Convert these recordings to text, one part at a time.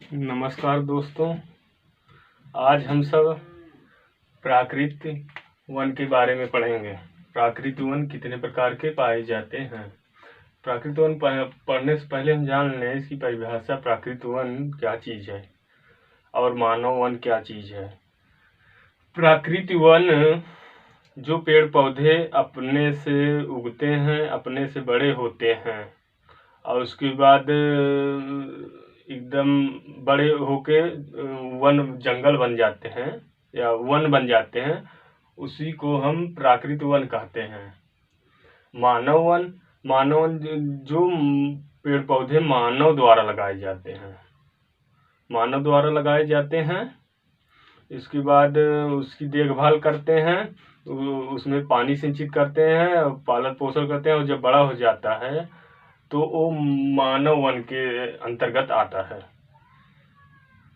नमस्कार दोस्तों। आज हम सब प्राकृतिक वन के बारे में पढ़ेंगे। प्राकृतिक वन कितने प्रकार के पाए जाते हैं। प्राकृतिक वन पढ़ने से पहले हम जान लें इसकी परिभाषा। प्राकृतिक वन क्या चीज़ है और मानव वन क्या चीज़ है। प्राकृतिक वन जो पेड़ पौधे अपने से उगते हैं, अपने से बड़े होते हैं और उसके बाद एकदम बड़े होके वन जंगल बन जाते हैं या वन बन जाते हैं, उसी को हम प्राकृतिक वन कहते हैं। मानव वन जो पेड़ पौधे मानव द्वारा लगाए जाते हैं, इसके बाद उसकी देखभाल करते हैं, उसमें पानी सिंचित करते हैं, पालन पोषण करते हैं और जब बड़ा हो जाता है तो वो मानव वन के अंतर्गत आता है।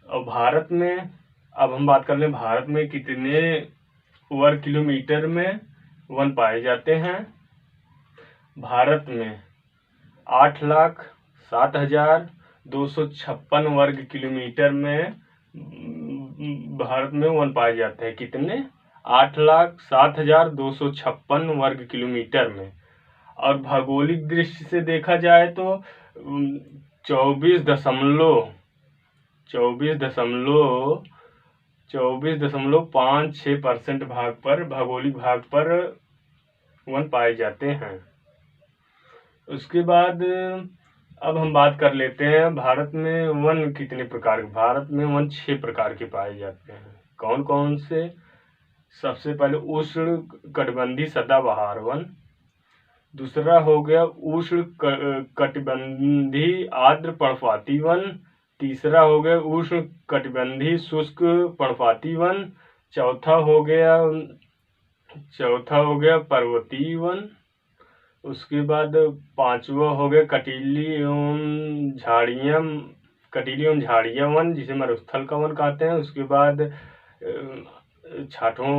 और भारत में अब हम बात कर लें, भारत में कितने वर्ग किलोमीटर में वन पाए जाते हैं। भारत में 8,07,256 वर्ग किलोमीटर में भारत में वन पाए जाते हैं। कितने? 8,07,256 वर्ग किलोमीटर में। और भौगोलिक दृष्टि से देखा जाए तो 24.56% भौगोलिक भाग पर वन पाए जाते हैं। उसके बाद अब हम बात कर लेते हैं भारत में वन कितने प्रकार के। भारत में वन 6 प्रकार के पाए जाते हैं। कौन कौन से? सबसे पहले उष्ण कटिबंधीय सदाबहार वन, दूसरा हो गया उष्ण कटिबंधीय आर्द्र पर्णपाती वन, तीसरा हो गया उष्ण कटिबंधीय शुष्क पर्णपाती वन, चौथा हो पर्वतीय वन, उसके बाद पांचवा हो गया कटीली एवं झाड़िया वन जिसे मरुस्थल का वन कहते हैं। उसके बाद छठवां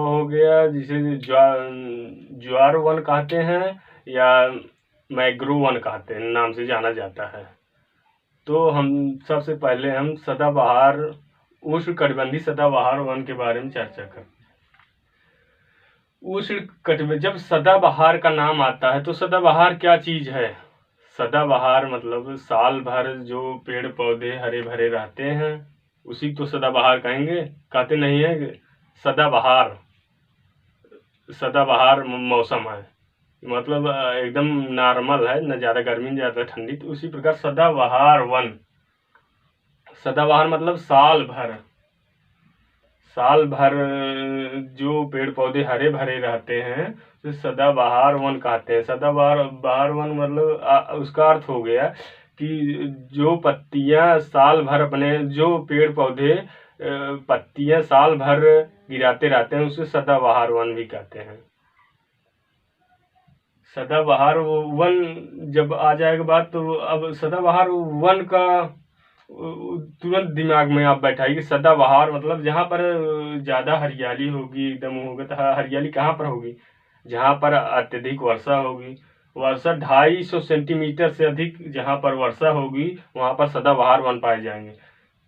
हो गया जिसे ज्वार वन कहते हैं या मैग्रो वन कहते हैं, नाम से जाना जाता है। तो हम सबसे पहले हम सदाबहार उष्ण कटिबंधीय सदाबहार वन के बारे में चर्चा करते हैं। उष्ण कटिबंधीय, जब सदाबहार का नाम आता है तो सदाबहार क्या चीज है? सदाबहार मतलब साल भर जो पेड़ पौधे हरे भरे रहते हैं उसी तो सदाबहार कहेंगे। कहते नहीं है सदाबहार मौसम है, मतलब एकदम नॉर्मल है, न ज़्यादा गर्मी न ज़्यादा ठंडी। तो उसी प्रकार सदाबहार मतलब साल भर जो पेड़ पौधे हरे भरे रहते हैं तो सदाबहार वन कहते हैं। सदाबहार वन मतलब उसका अर्थ हो गया कि जो पत्तियां साल भर जो पेड़ पौधे पत्तियां साल भर गिराते रहते हैं उसे सदाबहार वन भी कहते हैं। सदाबहार वन जब आ जाएगा बात, तो अब सदाबहार वन का तुरंत दिमाग में आप बैठाइए। सदाबहार मतलब जहाँ पर ज़्यादा हरियाली होगी, एकदम होगा। तो हरियाली कहाँ पर होगी? जहाँ पर अत्यधिक वर्षा होगी। वर्षा 250 सेंटीमीटर से अधिक जहाँ पर वर्षा होगी वहाँ पर सदाबहार वन पाए जाएंगे।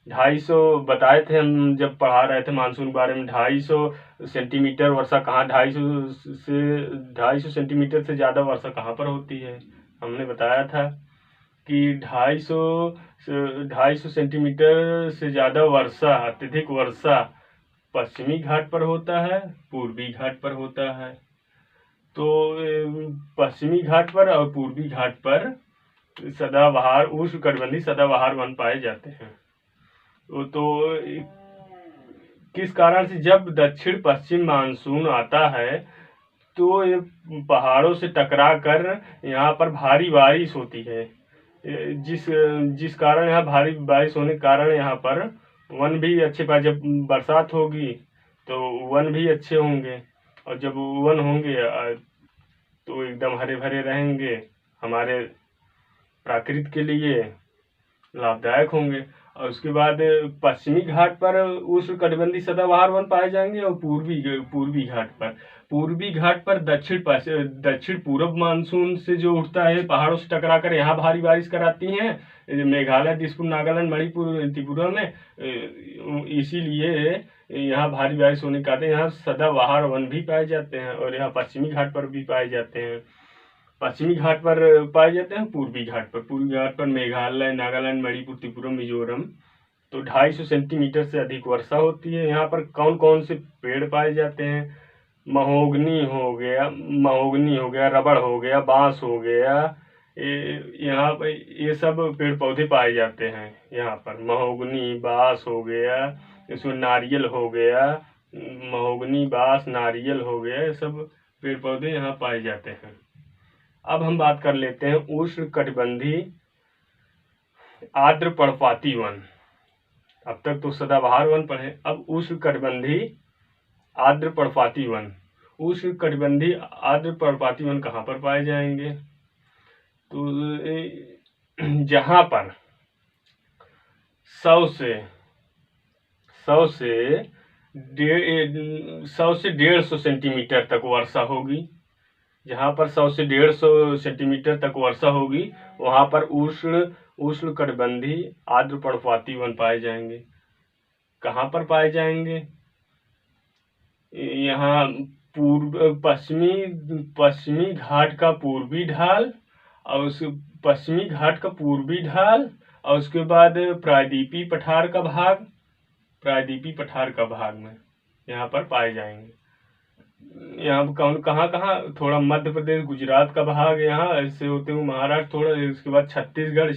250 बताए थे हम जब पढ़ा रहे थे मानसून के बारे में। 250 सेंटीमीटर वर्षा कहाँ, 250 सेंटीमीटर से ज़्यादा वर्षा कहाँ पर होती है? हमने बताया था कि 250 सेंटीमीटर से ज़्यादा वर्षा, अत्यधिक वर्षा पश्चिमी घाट पर होता है, पूर्वी घाट पर होता है। तो पश्चिमी घाट पर और पूर्वी घाट पर सदाबहार उष्ण कटिबंधीय सदाबहार वन पाए जाते हैं। तो किस कारण से? जब दक्षिण पश्चिम मानसून आता है तो ये पहाड़ों से टकरा कर यहाँ पर भारी बारिश होती है। जिस कारण यहाँ भारी बारिश होने के कारण यहाँ पर वन भी अच्छे पाए। जब बरसात होगी तो वन भी अच्छे होंगे, और जब वन होंगे तो एकदम हरे भरे रहेंगे, हमारे प्रकृति के लिए लाभदायक होंगे। और उसके बाद पश्चिमी घाट पर उष्ण कटिबंधीय सदाबहार वन पाए जाएंगे और पूर्वी घाट पर पूर्वी घाट पर दक्षिण पूर्व मानसून से जो उठता है, पहाड़ों से टकराकर यहाँ भारी बारिश कराती हैं, मेघालय, दिसपुर, नागालैंड, मणिपुर, त्रिपुरा में। इसीलिए यहाँ भारी बारिश होने के कारण यहाँ सदाबहार वन भी पाए जाते हैं, और यहाँ पश्चिमी घाट पर भी पाए जाते हैं। पश्चिमी घाट पर पाए जाते हैं, पूर्वी घाट पर मेघालय, नागालैंड, मणिपुर, त्रिपुरा, मिजोरम। तो 250 सेंटीमीटर से अधिक वर्षा होती है। यहाँ पर कौन कौन से पेड़ पाए जाते हैं? महोगनी हो गया, रबड़ हो गया, बांस हो गया, यहाँ पर ये सब पेड़ पौधे पाए जाते हैं। यहाँ पर महोगनी, बांस हो गया, इसमें नारियल हो गया, महोगनी, बांस, नारियल हो गया, ये सब पेड़ पौधे यहाँ पाए जाते हैं। अब हम बात कर लेते हैं उष्णकटिबंधीय आर्द्र पर्णपाती वन। अब तक तो सदाबहार वन पढ़े, अब उष्णकटिबंधीय आर्द्र पर्णपाती वन। उष्णकटिबंधीय आर्द्र पर्णपाती वन कहाँ पर पाए जाएंगे? तो जहाँ पर 100 से 150 सेंटीमीटर तक वर्षा होगी, जहाँ पर 100 से 150 सेंटीमीटर तक वर्षा होगी, वहाँ पर उष्णकटिबंधीय आर्द्र पर्णपाती वन पाए जाएंगे। कहाँ पर पाए जाएंगे? यहाँ पश्चिमी घाट का पूर्वी ढाल, और उस पश्चिमी घाट का पूर्वी ढाल, और उसके बाद प्रायद्वीपीय पठार का भाग में यहाँ पर पाए जाएंगे। यहाँ कहाँ थोड़ा मध्य प्रदेश, गुजरात का भाग, यहाँ ऐसे होते हुए महाराष्ट्र थोड़ा, उसके बाद छत्तीसगढ़,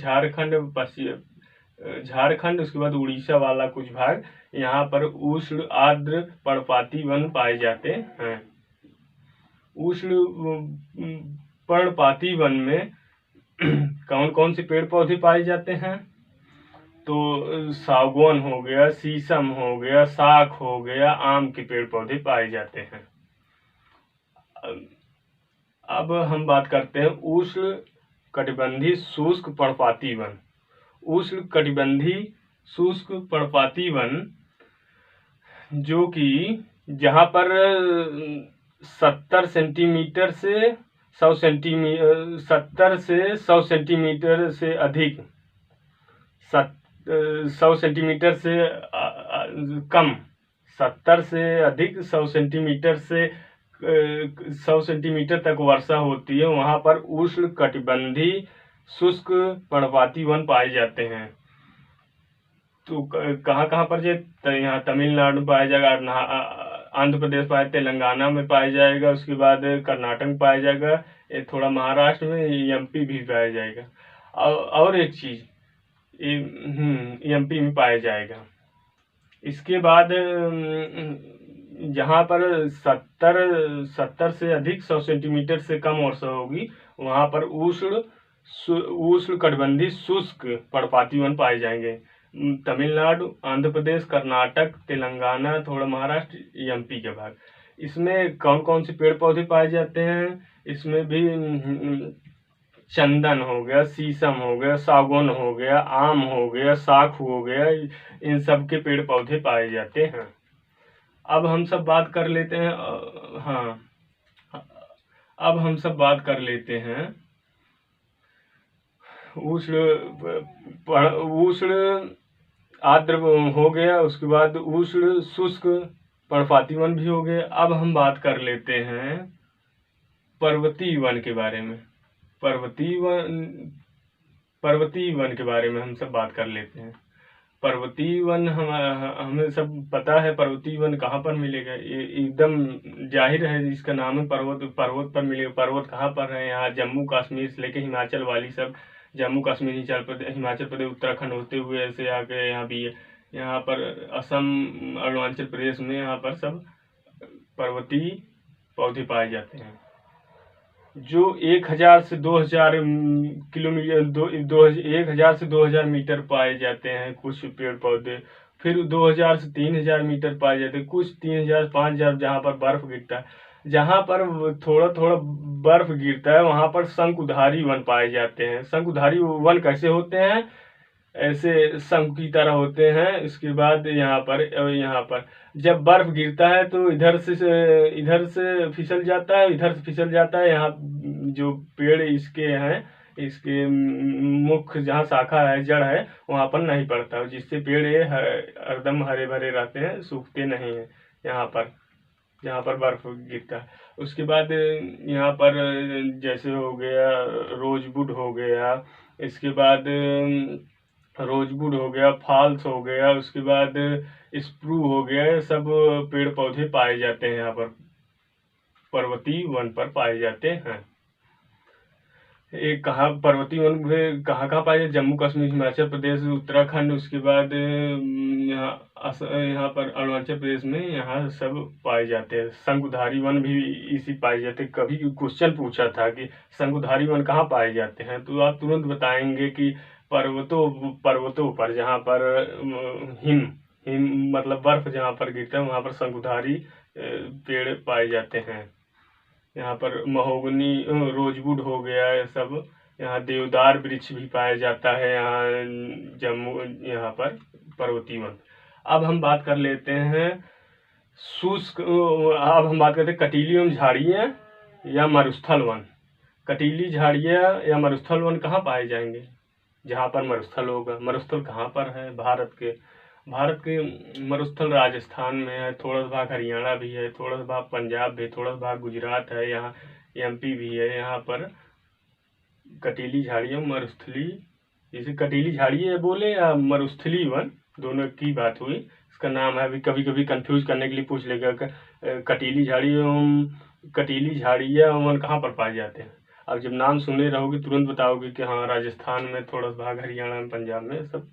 झारखंड, उसके बाद उड़ीसा वाला कुछ भाग, यहाँ पर उष्ण आर्द्र पर्णपाती वन पाए जाते हैं। उष्ण पर्णपाती वन में कौन कौन से पेड़ पौधे पाए जाते हैं? तो सागौन हो गया, शीशम हो गया, साख हो गया, आम के पेड़ पौधे पाए जाते हैं। अब हम बात करते हैं उष्णकटिबंधीय शुष्क पर्णपाती वन। उष्णकटिबंधीय शुष्क पर्णपाती वन जो कि जहाँ पर 70 सेंटीमीटर से 100 सेंटीमीटर से अधिक, 100 सेंटीमीटर से कम, 70 से अधिक, 100 सेंटीमीटर तक वर्षा होती है, वहाँ पर उष्णकटिबंधीय शुष्क पर्णपाती वन पाए जाते हैं। तो कहाँ पर यहाँ तमिलनाडु पाया जाएगा, आंध्र प्रदेश पाया, तेलंगाना में पाया जाएगा, उसके बाद कर्नाटक में पाया जाएगा, ये थोड़ा महाराष्ट्र में, एमपी भी पाया जाएगा, और एक चीज एमपी में पाया जाएगा। इसके बाद जहाँ पर 70 से अधिक, 100 सेंटीमीटर से कम वर्षा होगी, वहाँ पर उष्णकटिबंधीय शुष्क पर्णपाती वन पाए जाएंगे। तमिलनाडु, आंध्र प्रदेश, कर्नाटक, तेलंगाना, थोड़ा महाराष्ट्र, एमपी के भाग। इसमें कौन कौन से पेड़ पौधे पाए जाते हैं? इसमें भी चंदन हो गया, शीशम हो गया, सागौन हो गया, आम हो गया, साख हो गया, इन सब के पेड़ पौधे पाए जाते हैं। अब हम सब बात कर लेते हैं, अब हम सब बात कर लेते हैं उष्ण आर्द्र हो गया, उसके बाद उष्ण शुष्क पर्णपाती वन भी हो गए। अब हम बात कर लेते हैं पर्वतीय वन के बारे में। पर्वतीय वन के बारे में हम सब बात कर लेते हैं। पर्वतीय वन हमें सब पता है, पर्वतीय वन कहाँ पर मिलेगा, ये एकदम जाहिर है, इसका नाम है पर्वत पर मिलेगा। पर्वत कहाँ पर है? यहाँ जम्मू कश्मीर से लेके हिमाचल वाली सब, जम्मू कश्मीर, हिमाचल प्रदेश, उत्तराखंड होते हुए ऐसे आके यहाँ भी है। यहाँ पर असम, अरुणाचल प्रदेश में यहाँ पर सब पर्वतीय पौधे पाए जाते हैं, जो 1000 से 2000 किलोमीटर 1000 से 2000 मीटर पाए जाते हैं कुछ पेड़ पौधे। फिर 2000 से 3000 मीटर पाए जाते हैं कुछ, 3000 5000 जहाँ पर बर्फ गिरता है। जहाँ पर थोड़ा थोड़ा बर्फ गिरता है वहाँ पर शंकुधारी वन पाए जाते हैं। शंकुधारी वन कैसे होते हैं? ऐसे शंख की तरह होते हैं। इसके बाद यहाँ पर जब बर्फ गिरता है तो इधर से फिसल जाता है, इधर से फिसल जाता है। यहाँ जो पेड़ इसके हैं, इसके मुख्य जहाँ शाखा है, जड़ है, वहाँ पर नहीं पड़ता, जिससे पेड़ ये एकदम हरे भरे रहते हैं, सूखते नहीं हैं यहाँ पर जहाँ पर बर्फ गिरता है। उसके बाद यहाँ पर जैसे हो गया रोजवुड हो गया, इसके बाद रोजवुड हो गया, फाल्स हो गया, उसके बाद स्प्रू हो गया, ये सब पेड़ पौधे पाए जाते हैं यहाँ पर, पर्वतीय वन पर पाए जाते हैं। एक कहाँ पर्वतीय वन में कहाँ पाए जाते? जम्मू कश्मीर, हिमाचल प्रदेश, उत्तराखंड, उसके बाद यहाँ पर अरुणाचल प्रदेश में यहाँ सब पाए जाते हैं। शंकुधारी वन भी इसी पाए जाते हैं। कभी क्वेश्चन पूछा था कि शंकुधारी वन कहाँ पाए जाते हैं, तो आप तुरंत बताएंगे कि पर्वतों पर, जहाँ पर हिम हिम मतलब बर्फ जहाँ पर गिरता है, वहाँ पर शंकुधारी पेड़ पाए जाते हैं। यहाँ पर महोगनी, रोजवुड हो गया, ये सब। यहाँ देवदार वृक्ष भी पाया जाता है यहाँ जम्मू, यहाँ पर पर्वतीय वन। अब हम बात कर लेते हैं शुष्क, अब हम बात करते हैं कटीली एवं झाड़ियाँ या मरुस्थल वन। कटीली झाड़ियाँ या मरुस्थल वन कहाँ पाए जाएंगे? जहाँ पर मरुस्थल होगा। मरुस्थल कहाँ पर है? भारत के मरुस्थल राजस्थान में है, थोड़ा सा भाग हरियाणा भी है, थोड़ा सा भाग पंजाब भी, थोड़ा सा भाग गुजरात है, यहाँ एमपी भी है। यहाँ पर कटीली झाड़ियाँ, मरुस्थली, जैसे कटीली झाड़ियाँ बोले या मरुस्थली वन, दोनों की बात हुई। इसका नाम है, अभी कभी कभी कंफ्यूज करने के लिए पूछ लेगा कटीली झाड़ियाँ वन कहाँ पर पाए जाते हैं। अब जब नाम सुने रहोगे तुरंत बताओगे कि हाँ राजस्थान में, थोड़ा सा भाग हरियाणा में, पंजाब में, सब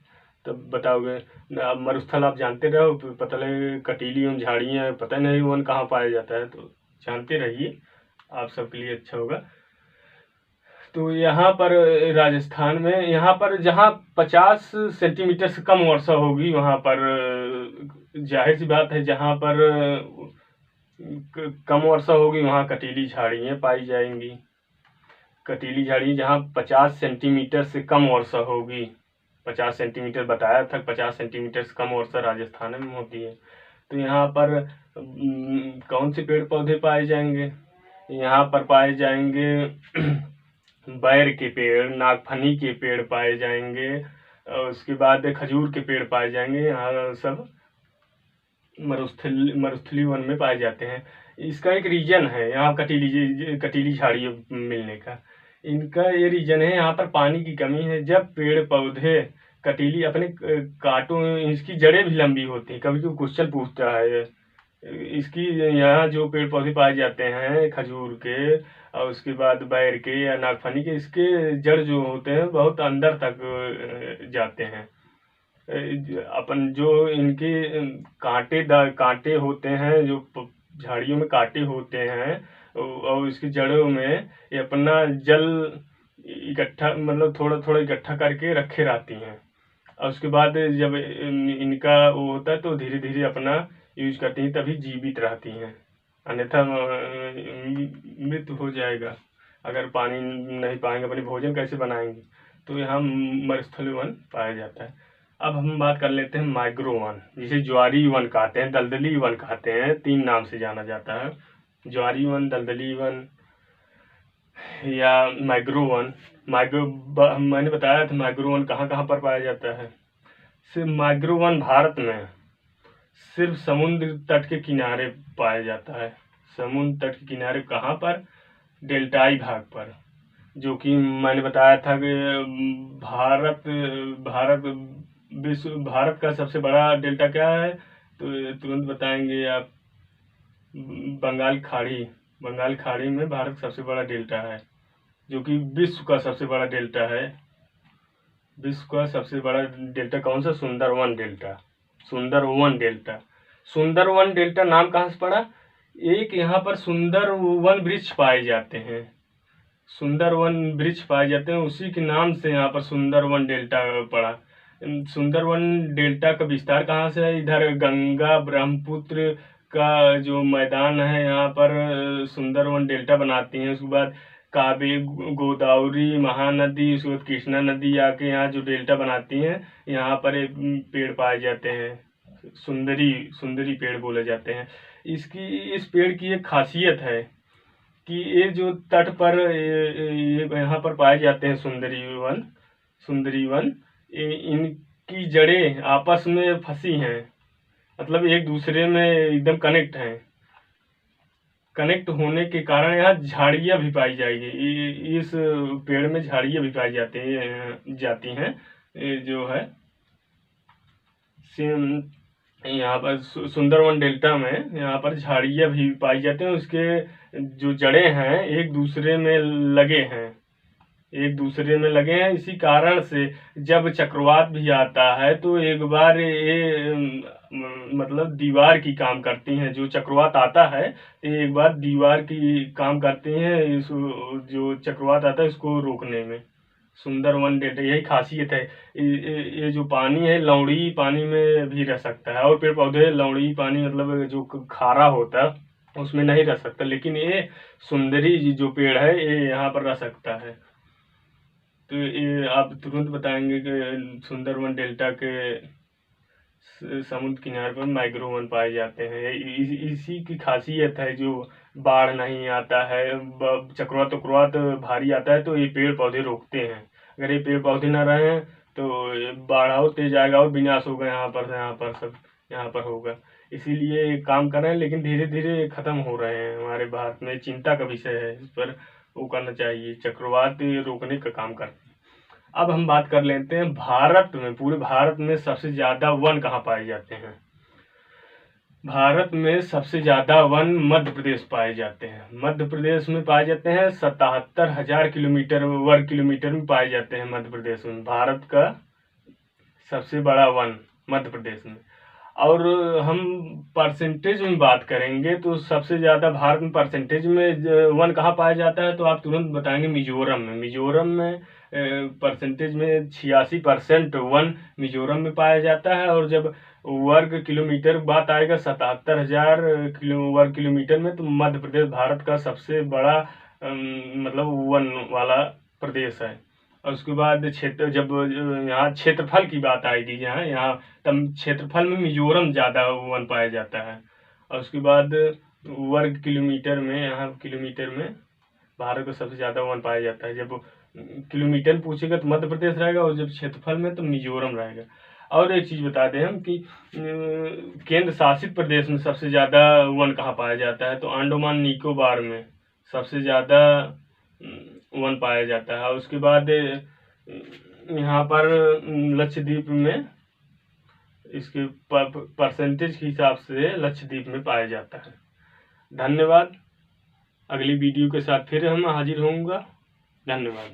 तब बताओगे। अब मरुस्थल आप जानते रहो, पता लगे कटीली एवं झाड़ियाँ पता नहीं वन कहाँ पाया जाता है, तो जानते रहिए, आप सबके लिए अच्छा होगा। तो यहाँ पर राजस्थान में, यहाँ पर जहाँ 50 सेंटीमीटर से कम वर्षा होगी, वहाँ पर जाहिर सी बात है, जहाँ पर कम वर्षा होगी वहाँ कटीली झाड़ियाँ पाई जाएंगी। कटीली झाड़ी जहाँ 50 सेंटीमीटर से कम वर्षा होगी, 50 सेंटीमीटर बताया था, 50 सेंटीमीटर से कम वर्षा राजस्थान में होती है। तो यहाँ पर कौन से पेड़ पौधे पाए जाएंगे? यहाँ पर पाए जाएंगे बैर के पेड़, नागफनी के पेड़ पाए जाएंगे, और उसके बाद खजूर के पेड़ पाए जाएंगे। यहाँ सब मरुस्थली वन में पाए जाते हैं। इसका एक रीजन है यहाँ कटीली झाड़ी मिलने का। इनका ये रीजन है, यहाँ पर पानी की कमी है। जब पेड़ पौधे कटीली अपने कांटों, इसकी जड़ें भी लंबी होती हैं, कभी कोई क्वेश्चन पूछता है इसकी, यहाँ जो पेड़ पौधे पाए जाते हैं खजूर के, और उसके बाद बैर के या नागफनी के, इसके जड़ जो होते हैं बहुत अंदर तक जाते हैं। अपन जो इनके कांटे होते हैं, जो झाड़ियों में कांटे होते हैं, और इसकी जड़ों में ये अपना जल इकट्ठा, मतलब थोड़ा थोड़ा इकट्ठा करके रखे रहती हैं, और उसके बाद जब इनका वो होता है तो धीरे धीरे अपना यूज करती हैं, तभी जीवित रहती हैं, अन्यथा मृत हो जाएगा। अगर पानी नहीं पाएंगे, अपने भोजन कैसे बनाएंगे? तो यहाँ मरुस्थल वन पाया जाता है। अब हम बात कर लेते हैं मैंग्रोव वन, जिसे ज्वारी वन कहते हैं, दलदली वन कहते हैं, 3 नाम से जाना जाता है, ज्वारी वन, दलदली वन या मैंग्रोव वन। मैंने बताया था मैंग्रोव वन कहाँ कहाँ पर पाया जाता है। सिर्फ मैंग्रोव वन भारत में सिर्फ समुद्र तट के किनारे पाया जाता है। समुद्र तट के किनारे कहाँ पर? डेल्टाई भाग पर, जो कि मैंने बताया था कि भारत का सबसे बड़ा डेल्टा क्या है, तो तुरंत बताएंगे आप, बंगाल खाड़ी में भारत सबसे बड़ा डेल्टा है, जो कि विश्व का सबसे बड़ा डेल्टा है। विश्व का सबसे बड़ा डेल्टा कौन सा? सुंदरवन डेल्टा नाम कहाँ से पड़ा? एक यहाँ पर सुंदर वन वृक्ष पाए जाते हैं, उसी के नाम से यहाँ पर सुंदरवन डेल्टा पड़ा। सुंदरवन डेल्टा का विस्तार कहाँ से है? इधर गंगा ब्रह्मपुत्र का जो मैदान है, यहाँ पर सुंदरवन डेल्टा बनाती हैं। उसके बाद कावेरी, गोदावरी, महानदी, उसके बाद कृष्णा नदी आके यहाँ जो डेल्टा बनाती हैं, यहाँ पर ये पेड़ पाए जाते हैं। सुंदरी पेड़ बोले जाते हैं। इस पेड़ की एक खासियत है कि ये जो तट पर ये यहाँ पर पाए जाते हैं सुंदरी वन, इनकी जड़ें आपस में फंसी हैं, मतलब एक दूसरे में एकदम कनेक्ट होने के कारण यहाँ झाड़ियाँ भी पाई जाएगी। इस पेड़ में झाड़ियाँ भी पाई जाती हैं। ये जो है यहाँ पर सुंदरवन डेल्टा में यहाँ पर झाड़ियाँ भी पाई जाती हैं। उसके जो जड़ें हैं एक दूसरे में लगे हैं। इसी कारण से जब चक्रवात भी आता है तो एक बार ये मतलब दीवार की काम करती हैं। जो चक्रवात आता है तो एक बार दीवार की काम करती हैं, इस जो चक्रवात आता है इसको रोकने में। सुंदरवन डेल्टा यही खासियत है। ये जो पानी है लवणीय पानी में भी रह सकता है, और पेड़ पौधे लवणीय पानी मतलब जो खारा होता है उसमें नहीं रह सकता, लेकिन ये सुंदरी जो पेड़ है ये यहाँ पर रह सकता है। तो ये आप तुरंत बताएंगे कि सुंदरवन डेल्टा के समुद्र किनारे पर मैंग्रोव पाए जाते हैं। इसी की खासियत है, जो बाढ़ नहीं आता है, चक्रवात भारी आता है तो ये पेड़ पौधे रोकते हैं। अगर ये पेड़ पौधे ना रहे तो बाढ़ और तेज आएगा और विनाश होगा, यहाँ पर होगा। इसीलिए काम कर रहे हैं, लेकिन धीरे धीरे खत्म हो रहे हैं। हमारे भारत में चिंता का विषय है, इस पर वो करना चाहिए, चक्रवात रोकने का काम करते हैं। अब हम बात कर लेते हैं पूरे भारत में सबसे ज्यादा वन कहाँ पाए जाते हैं। भारत में सबसे ज्यादा वन मध्य प्रदेश पाए जाते हैं। मध्य प्रदेश में पाए जाते हैं 77,000 वर्ग किलोमीटर में पाए जाते हैं मध्य प्रदेश में। भारत का सबसे बड़ा वन मध्य प्रदेश में। और हम परसेंटेज में बात करेंगे तो सबसे ज्यादा भारत में परसेंटेज में वन कहाँ पाया जाता है, तो आप तुरंत बताएंगे मिजोरम में परसेंटेज में 86% वन मिजोरम में पाया जाता है। और जब वर्ग किलोमीटर बात आएगा 77,000 वर्ग किलोमीटर में, तो मध्य प्रदेश भारत का सबसे बड़ा मतलब वन वाला प्रदेश है। और उसके बाद जब यहाँ क्षेत्रफल की बात आएगी, यहाँ तब क्षेत्रफल में मिजोरम ज़्यादा वन पाया जाता है। और उसके बाद वर्ग किलोमीटर में भारत का सबसे ज़्यादा वन पाया जाता है। जब किलोमीटर पूछेगा तो मध्य प्रदेश रहेगा, और जब क्षेत्रफल में तो मिजोरम रहेगा। और एक चीज़ बता दें हम कि केंद्र शासित प्रदेश में सबसे ज़्यादा वन कहाँ पाया जाता है, तो अंडमान निकोबार में सबसे ज़्यादा वन पाया जाता है। उसके बाद यहाँ पर लक्षद्वीप में इसके परसेंटेज के हिसाब से लक्षद्वीप में पाया जाता है। धन्यवाद। अगली वीडियो के साथ फिर हम हाजिर होऊंगा। धन्यवाद।